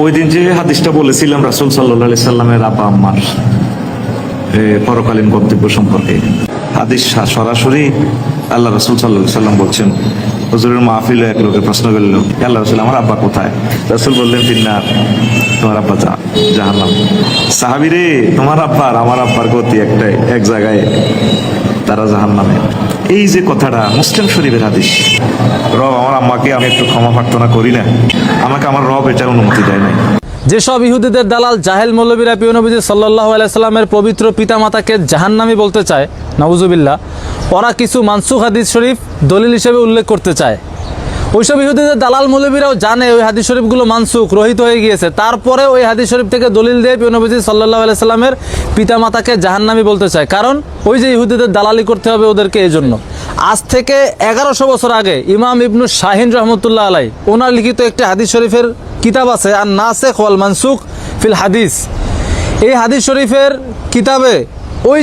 ওই দিন যে হাদিসটা বলেছিলাম রাসূল সাল্লাল্লাহু আলাইহি সাল্লামের আব্বা আম্মার পরকালীন গন্তব্য সম্পর্কে, হাদিস সরাসরি আল্লাহ রাসূল সাল্লাল্লাহু আলাইহি সাল্লাম বলছেন। হুজুরের মাহফিলে এক লোকে প্রশ্ন করল, আল্লাহ রাসূল আমার আব্বা কোথায়? রাসূল বললেন ফিন্নার, তোমার আব্বা জাহান্নাম। সাহাবী রে, তোমার আব্বার আমার আব্বার গতি একটাই, এক জায়গায়, তারা জাহান্নামে। এই যে কথাটা মুসলিম শরীফের হাদিস। রব আমার আম্মাকে আমি একটু ক্ষমা প্রার্থনা করি না, আমাকে আমার রব এটার অনুমতি দেয় নাই। যেসব ইহুদিদের দালাল জাহেল মৌলবীরা প্রিয় নবী সাল্লাল্লাহু আলাইহি সাল্লামের পবিত্র পিতামাতাকে জাহান্নামী বলতে চায়, নাউজুবিল্লাহ, ওরা কিছু মানসুখ হাদিস শরীফ দলিল হিসেবে উল্লেখ করতে চায়। ওইসব ইহুদিদের দালাল মৌলবীরাও জানে ওই হাদিস শরীফগুলো মানসুখ, রহিত হয়ে গিয়েছে, তারপরে ওই হাদিস শরীফ থেকে দলিল দিয়ে প্রিয় নবী সাল্লাল্লাহু আলাইহি সাল্লামের পিতামাতাকে জাহান্নামী বলতে চায়। কারণ ওই যে ইহুদিদের দালালি করতে হবে ওদেরকে। এই জন্য আজ থেকে 1100 বছর আগে ইমাম ইবনু শাহিন রহমতুল্লাহ আলাই ওনার লিখিত একটি হাদিস শরীফের কিতাব আছে, আর নাসেখ ওয়াল মানসুখ ফিল হাদিস। এই হাদিস শরীফের কিতাবে ওই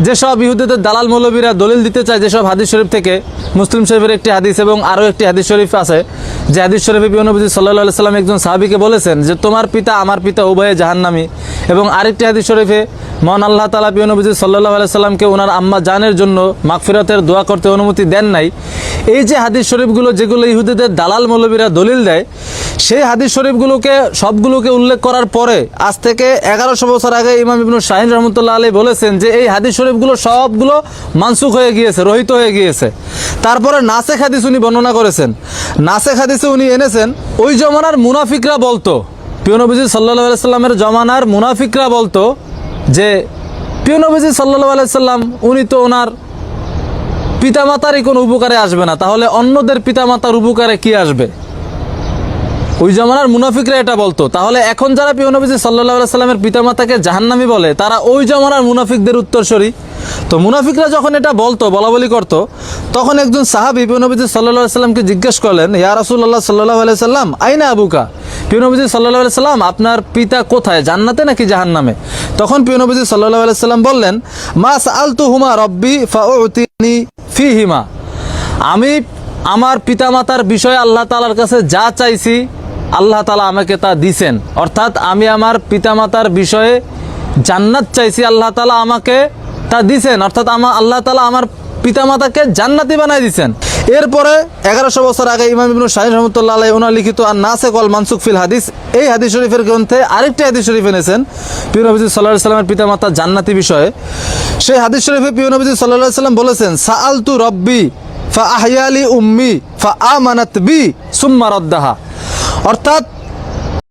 যেসব ইহুদিদের দালাল মৌলবীরা দলিল দিতে চায় যেসব হাদিস শরীফ থেকে, মুসলিম শরীফের একটি হাদিস এবং আরও একটি হাদিস শরীফ আছে, যে হাদিস শরীফে প্রিয় নবী সাল্লাল্লাহু আলাইহি সাল্লাম একজন সাহাবীকে বলেছেন যে তোমার পিতা আমার পিতা উভয়ে জাহান্নামী। এবং আরেকটি হাদিস শরীফে মহান আল্লাহ তাআলা প্রিয় নবী সাল্লাল্লাহু আলাইহি সাল্লামকে ওনার আম্মা জানের জন্য মাগফিরাতের দোয়া করতে অনুমতি দেন নাই। এই যে হাদিস শরীফগুলো যেগুলো ইহুদিদের দালাল মৌলবীরা দলিল দেয়, সেই হাদিস শরীফগুলোকে সবগুলোকে উল্লেখ করার পরে আজ থেকে 1100 বছর আগে ইমাম ইবনু শাহিন রহমতুল্লাহ আলাইহি বলেছেন যে এই হাদিস শরীফগুলো সবগুলো মানসুখ হয়ে গিয়েছে, রহিত হয়ে গিয়েছে। তারপরে নাসেখ হাদিস উনি বর্ণনা করেছেন। নাসেখ হাদিসে উনি এনেছেন ওই জমানার মুনাফিকরা বলতো, প্রিয় নবীজি সাল্লাল্লাহু আলাইহি সাল্লামের জমানার মুনাফিকরা বলতো যে প্রিয় নবীজি সাল্লাল্লাহু আলাইহি সাল্লাম উনি তো ওনার পিতামাতারই কোনো উপকারে আসবে না, তাহলে অন্যদের পিতামাতার উপকারে কি আসবে? ওই জমানার মুনাফিকরা এটা বলতো। তাহলে এখন যারা প্রিয় নবী সাল্লাল্লাহু আলাইহি সাল্লামের পিতামাতাকে জাহান্নামী বলে, তারা ওই জমানার মুনাফিকদের উত্তরসূরি। তো মুনাফিকরা যখন এটা বলতো, বলাবলি করতো, তখন একজন সাহাবী প্রিয় নবী সাল্লাল্লাহু আলাইহি সাল্লামকে জিজ্ঞেস করলেন, ইয়া রাসূলুল্লাহ সাল্লাল্লাহু আলাইহি সাল্লাম আইনা আবুকা? প্রিয় নবী সাল্লাল্লাহু আলাইহি সাল্লাম, আপনার পিতা কোথায়, জান্নাতে নাকি জাহান্নামে? তখন প্রিয় নবী সাল্লাল্লাহু আলাইহি সাল্লাম বললেন, মা সাআলতুহুমা রাব্বি ফাউতিনি ফিহিমা। আমি আমার পিতামাতার বিষয়ে আল্লাহ তাআলার কাছে যা চাইছি আল্লাহ তাআলা আমাকে তা দিছেন। অর্থাৎ আমি আমার পিতামাতার বিষয়ে জান্নাত চাইছি, আল্লাহ তাআলা আমাকে তা দিছেন। অর্থাৎ আল্লাহ তাআলা আমার পিতামাতাকে জান্নাতি বানাই দিছেন। এরপরে 1100 বছর আগে ইমাম ইবনু শাহিন রহমতুল্লাহ আলাইহি ওনার লিখিত আর নাসেখ ওয়াল মানসুখ ফিল হাদিস, এই হাদিস শরীফের গ্রন্থে আরেকটি হাদিস শরীফ এনেছেন প্রিয় নবী সাল্লাল্লাহু আলাইহি সাল্লামের পিতামাতা জান্নাতি বিষয়ে। সেই হাদিস শরীফে প্রিয় নবী সাল্লাল্লাহু আলাইহি সাল্লাম বলেছেন, সাআলতু রব্বি ফা আহইয়ালি উম্মি ফা আমানাত বি সুম্মা রাদ্দাহা। অর্থাৎ